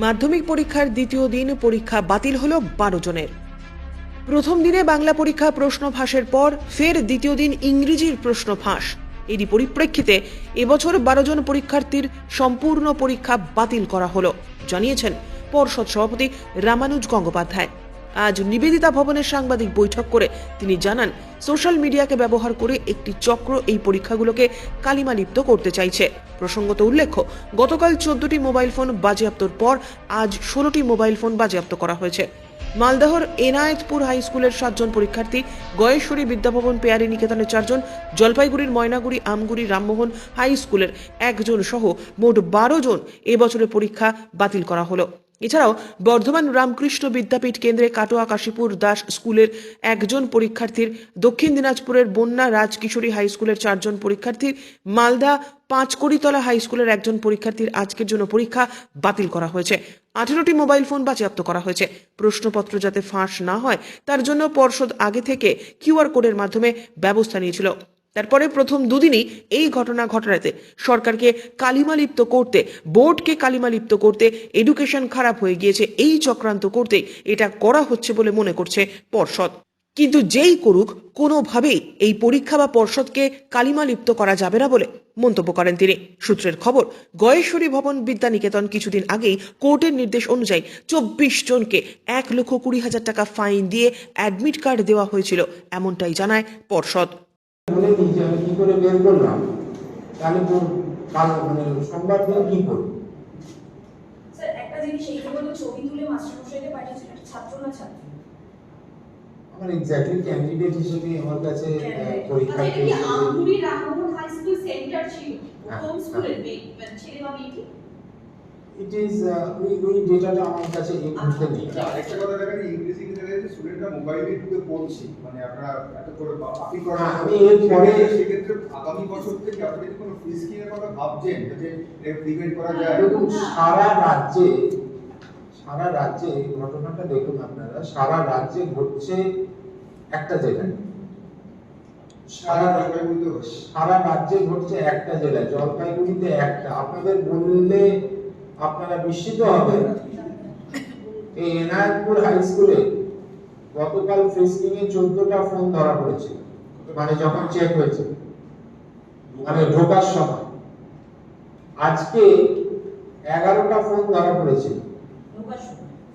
মাধ্যমিক পরীক্ষার দ্বিতীয় দিন পরীক্ষা বাতিল হলো 12 জনের। প্রথম দিনে বাংলা পরীক্ষা প্রশ্ন ফাঁসের পর ফের দ্বিতীয় দিন ইংরেজির প্রশ্ন ফাঁস। এরই পরিপ্রেক্ষিতে এবছর 12 জন পরীক্ষার্থীর সম্পূর্ণ পরীক্ষা বাতিল করা হলো, জানিয়েছেন পর্ষদ সভাপতি রামানুজ গঙ্গোপাধ্যায়। আজ নিবেদিতা ভবনের সাংবাদিক বৈঠক করে তিনি জানান, সোশ্যাল মিডিয়াকে ব্যবহার করে একটি চক্র এই পরীক্ষাগুলোকে কালিমালিপ্ত করতে চাইছে। প্রসঙ্গত উল্লেখ্য, গতকাল 14টি মোবাইল ফোন বাজেয়াপ্তর পর আজ 16টি মোবাইল ফোন বাজেয়াপ্ত করা হয়েছে। মালদহর এনায়েতপুর হাই স্কুলের 7 জন পরীক্ষার্থী, গয়েশ্বরী বিদ্যাভবন পেয়ারি নিকেতনের 4 জন, জলপাইগুড়ির ময়নাগুড়ি আমগুড়ি রামমোহন হাই স্কুলের 1 জন সহ মোট 12 জন এবছরের পরীক্ষা বাতিল করা হলো। এছাড়াও বর্ধমান রামকৃষ্ণ বিদ্যাপীঠ কেন্দ্রে কাটোয়া কাশীপুর দাস স্কুলের 1 জন পরীক্ষার্থীর, দক্ষিণ দিনাজপুরের বন্যা রাজকিশোরী হাই স্কুলের 4 জন পরীক্ষার্থীর, মালদা পাঁচকড়িতলা হাই স্কুলের 1 জন পরীক্ষার্থীর আজকের জন্য পরীক্ষা বাতিল করা হয়েছে। 18টি মোবাইল ফোন বাজেয়াপ্ত করা হয়েছে। প্রশ্নপত্র যাতে ফাঁস না হয় তার জন্য পর্ষদ আগে থেকে কিউআর কোডের মাধ্যমে ব্যবস্থা নিয়েছিল। তারপরে প্রথম দুদিনই এই ঘটনা ঘটাতে সরকারকে কালিমালিপ্ত করতে, বোর্ডকে কালিমালিপ্ত করতে, এডুকেশন খারাপ হয়ে গিয়েছে এই চক্রান্ত করতে এটা করা হচ্ছে বলে মনে করছে পর্ষদ। কিন্তু যেই করুক, কোনোভাবেই এই পরীক্ষা বা পর্ষদকে কালিমালিপ্ত করা যাবে না বলে মন্তব্য করেন তিনি। সূত্রের খবর, গয়েশ্বরী ভবন বিদ্যানিকেতন কিছুদিন আগেই কোর্টের নির্দেশ অনুযায়ী 24 জনকে 1,20,000 টাকা ফাইন দিয়ে অ্যাডমিট কার্ড দেওয়া হয়েছিল, এমনটাই জানায় পর্ষদ। বলে দিয়েছি আমি কি করে বের করলাম, তাহলে কাল সোমবার দিন কি করব? স্যার একটা জিনিস, এই বলে ছবি তুলে মাস্টারমশাইকে পাঠিয়েছিল, এটা ছাত্র না ছাত্রী? আমার এক্স্যাক্টলি ক্যান্ডিডেট হিসেবে আমার কাছে পরীক্ষার্থী হিসেবে হিসেবে Amguri Rammohan high school centre ছিল, হোম স্কুলের ছেলে বা মেয়ে। ইট ইজ ওই ডেটাটা আমার কাছে এই মুহূর্তে নেই। আরেকটা কথা দেখেন, ইংরেজি কি দেখা যাচ্ছে স্টুডেন্টরা মোবাইলে ঢুকে পড়ছে, মানে আপনারা এত করে বাকি করা। আমি এর পরে সেক্ষেত্রে আগামী বছর থেকে আপনি কি কোনো ফ্রি স্কিমের কথা ভাবছেন যাতে প্রিভেন্ট করা যায়? দেখুন, সারা রাজ্যে এই ঘটনাটা দেখুন আপনারা, সারা রাজ্যে ঘটছে একটা জেলায়, সারা রাজ্যে ঘটছে একটা জেলায়, জলপাইগুড়িতে একটা। আপনাদের বললে আপনারা বিস্মিত হবেন, এই এনায়েতপুর হাই স্কুলে গতকাল ফ্রিস্কিং এ 14টা ফোন ধরা পড়েছিল, মানে যখন চেক হয়েছে, মানে ঢোকার সময়। আজকে 11টা ফোন ধরা পড়েছিল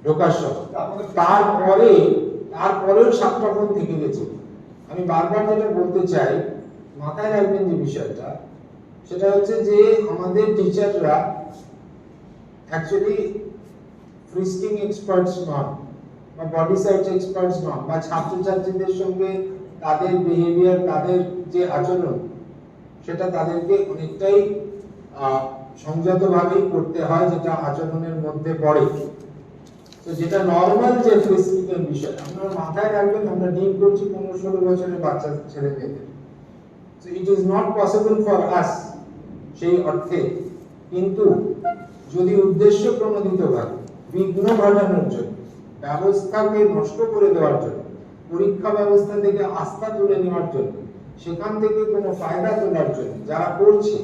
ঢোকার সময়। তারপরেও 7টা ফোন থেকে গেছে। আমি বারবার যেটা বলতে চাই, মাথায় রাখবেন যে বিষয়টা, সেটা হচ্ছে যে আমাদের টিচাররা অ্যাকচুয়ালি ফ্রিস্কিং এক্সপার্টস নন বা বডি সার্চ এক্সপার্টস নন, বা ছাত্রছাত্রীদের সঙ্গে তাদের বিহেভিয়ার, তাদের যে আচরণ, সেটা তাদেরকে অনেকটাই সংযতভাবেই করতে হয়, যেটা আচরণের মধ্যে পড়ে। তো যেটা নর্মাল যে ফ্রিস্কিং এর বিষয়, আপনারা মাথায় রাখবেন, আমরা ডিল করছি 15-16 বছরের বাচ্চা ছেলে মেয়েদের। So it is not possible for us সেই অর্থে। কিন্তু যদি উদ্দেশ্য প্রণোদিতভাবে বিঘ্ন ঘটানোর জন্য, ব্যবস্থাকে নষ্ট করে দেওয়ার জন্য, পরীক্ষা ব্যবস্থা থেকে আস্থা তুলে নেওয়ার জন্য, সেখান থেকে কোনো ফায়দা তোলার জন্য যারা করছে,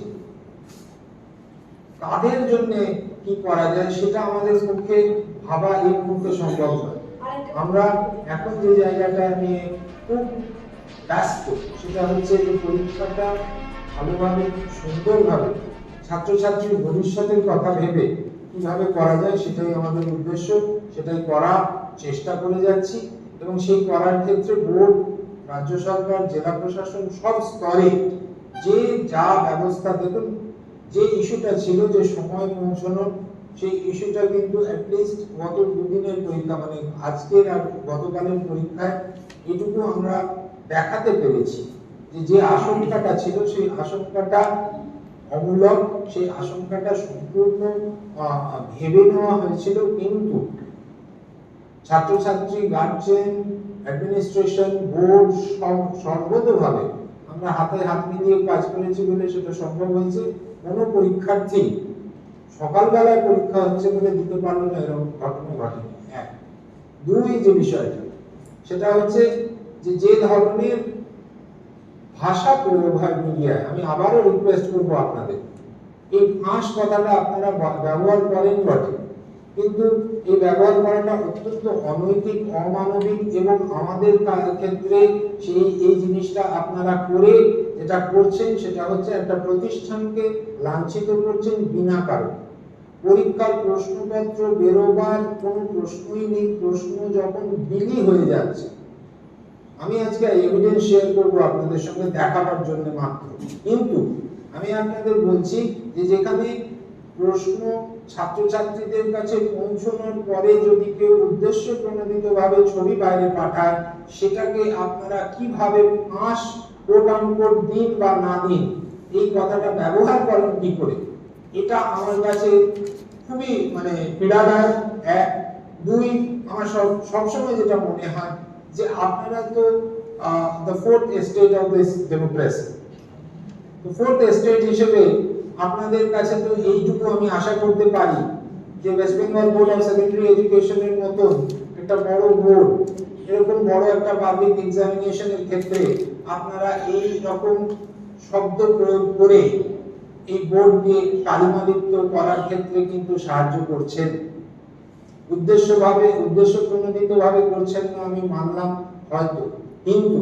তাদের জন্য কি করা যায় সেটা আমাদের পক্ষে ভাবা এই মুহূর্তে সম্ভব নয়। আমরা এখন যে জায়গাটা নিয়ে খুব ব্যস্ত, সেটা হচ্ছে যে পরীক্ষাটা ভালোভাবে, সুন্দরভাবে, ছাত্রছাত্রীর ভবিষ্যতের কথা ভেবে কিভাবে করা যায়, সেটাই আমাদের উদ্দেশ্য, সেটাই করার চেষ্টা করে যাচ্ছি। এবং সেই করার ক্ষেত্রে বোর্ড, রাজ্য সরকার, জেলা প্রশাসন সব স্তরে যে যা ব্যবস্থা, দেখুন যে ইস্যুটা ছিল যে সময় পৌঁছানো, সেই ইস্যুটা কিন্তু অ্যাটলিস্ট গত দুদিনের পরীক্ষা, মানে আজকের আর গতকালের পরীক্ষায় এটুকু আমরা দেখাতে পেরেছি যে আশঙ্কাটা ছিল, সেই আশঙ্কাটা অমূলক, সেই আশঙ্কাটা সম্পূর্ণ ভেবে নেওয়া হয়েছিল। কিন্তু ছাত্রছাত্রী, গার্জেন, অ্যাডমিনিস্ট্রেশন, বোর্ড সর্বতোভাবে আমরা হাতে হাত মিলিয়ে কাজ করেছি বলে সেটা সম্ভব হয়েছে। কোনো পরীক্ষার্থী সকালবেলায় পরীক্ষা হচ্ছে বলে দিতে পারলো না, এরকম ঘটনা ঘটেনি। 1, 2 যে বিষয়টা, সেটা হচ্ছে যে ধরনের ভাষা প্রয়োগ হয় মিডিয়ায়, আমি আবারও রিকোয়েস্ট করবো আপনাদের, এই ফাঁস কথাটা আপনারা ব্যবহার করেন বটে, কিন্তু এই ব্যবহার করাটা অত্যন্ত অনৈতিক, অমানবিক এবং আমাদের ক্ষেত্রে এই জিনিসটা আপনারা করে যেটা করছেন সেটা হচ্ছে একটা প্রতিষ্ঠানকে লাঞ্ছিত করছেন বিনা কারণে। পরীক্ষার প্রশ্নপত্র বেরোবার কোনো প্রশ্নই নেই, প্রশ্ন যখন বিলি হয়ে যাচ্ছে। আমি আজকে এভিডেন্স শেয়ার করবো আপনাদের সঙ্গে দেখাবার জন্য মাত্র, কিন্তু আমি আপনাদের বলছি যে যেখানে প্রশ্ন ছাত্রছাত্রীদের কাছে পৌঁছানোর পরে যদি কেউ উদ্দেশ্য প্রণোদিতভাবে ছবি বাইরে পাঠায়, সেটাকে আপনারা কিভাবে ফাঁস কোট আনকোট দিন বা না দিন, এই কথাটা ব্যবহার করেন কি করে, এটা আমার কাছে খুবই পীড়াদায়ক। এক, দুই, আমার সবসময় যেটা মনে হয় যে আপনারা তো the fourth estate of this democracy, তো ফোর্থ এস্টেট হিসেবে আপনাদের কাছে তো এইটুকু আমি আশা করতে পারি যে West Bengal board of secondary এডুকেশনের মতো একটা বড় বোর্ড, এরকম বড় একটা পাবলিক এক্সামিনেশনের ক্ষেত্রে আপনারা এই রকম শব্দ প্রয়োগ করে এই বোর্ডকে কালিমালিপ্ত করার ক্ষেত্রে কিন্তু সাহায্য করছেন। উদ্দেশ্য প্রণোদিতভাবে করছেন না আমি মানলাম হয়তো, কিন্তু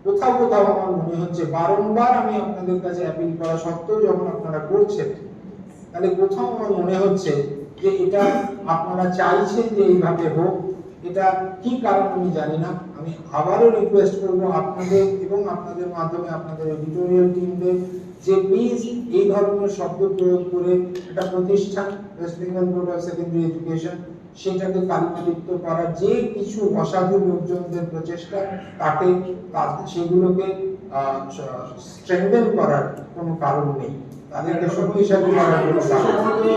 কোথাও কোথাও আমার মনে হচ্ছে, বারংবার আমি আপনাদের কাছে অ্যাপিল করা সত্ত্বেও যখন আপনারা করছেন, তাহলে কোথাও আমার মনে হচ্ছে যে এটা আপনারা চাইছেন যে এইভাবে হোক। এটা কি কারণ আমি জানি না। আমি আবারও রিকোয়েস্ট করব আপনাদের এবং আপনাদের মাধ্যমে আপনাদের এডিটোরিয়াল টিমদের যে প্লিজ এই ধরনের শব্দ প্রয়োগ করে একটা প্রতিষ্ঠান West Bengal board of secondary education সেটাকে কালিমালিপ্ত করার যে কিছু অসাধু লোকজনদের প্রচেষ্টা, তাকে সেগুলোকে স্ট্রেংথেন করার কোনো কারণ নেই, তাদেরকে শক্তিশালী করার কোনো কারণ নেই।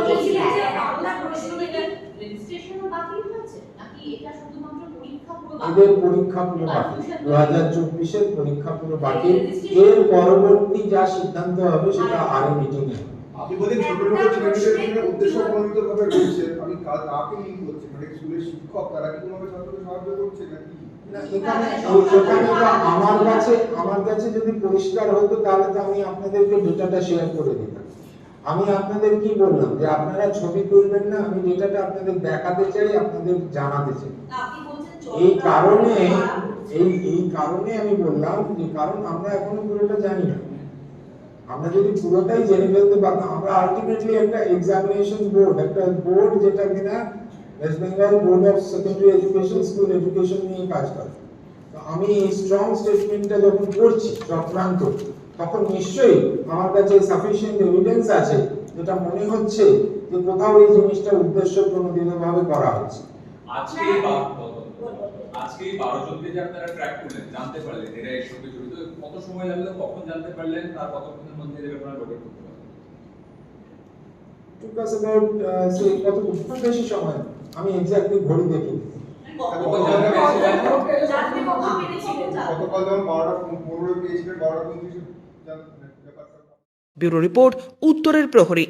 এদের পরীক্ষা পুরো বাকি, 2024-এর পরীক্ষা পুরো বাকি। এর পরবর্তী যা সিদ্ধান্ত হবে সেটা আরো মিটিং এ। আপনি বলেন ছোট ছোট ছেলেমেয়েদের উদ্দেশ্য প্রণোদিতভাবে রয়েছে, আমি কাকে লিঙ্ক করছি, মানে স্কুলের শিক্ষক তারা কি তোমাকে ছাত্রদের সাহায্য করছে নাকি? না, এখানে আমার কাছে যদি পরিষ্কার হতো তাহলে তো আমি আপনাদেরকে ডেটাটা শেয়ার করে দিতাম। আমি আপনাদের কি বললাম যে আপনারা ছবি তুলবেন না, আমি ডেটাটা আপনাদের দেখাতে চাই, আপনাদের জানাতে চাই। এই কারণে আমি বললাম যে কারণ আমরা এখনো পুরোটা জানি না। আমরা যদি পুরোটাই জেনে ফেলতে পারতাম, আমরা আলটিমেটলি একটা এক্সামিনেশন বোর্ড, একটা বোর্ড যেটা কিনা West Bengal board of secondary education, school education নিয়ে কাজ করে। তো আমি এই স্ট্রং স্টেটমেন্টটা যখন করছি চক্রান্ত, তখন নিশ্চয়ই আমার কাছে সাফিসিয়েন্ট এভিডেন্স আছে যেটা মনে হচ্ছে যে কোথাও এই জিনিসটা উদ্দেশ্য প্রণোদিতভাবে করা হচ্ছে। আজকে 12 জনকে যে আপনারা ট্র্যাক করলেন, জানতে পারলেন এরা এর সঙ্গে জড়িত, কত সময় লাগলো, কখন জানতে পারলেন, তার কতক্ষণের মধ্যে এদের আপনারা লোকেট করতে পারলেন? took us about খুব বেশি সময়, আমি এক্স্যাক্টলি ঘড়ি দেখিনি। গতকাল যখন 12টা 15 পেয়েছিলেন, 12টা 29 ব্যুরো রিপোর্ট, উত্তরের প্রহরী।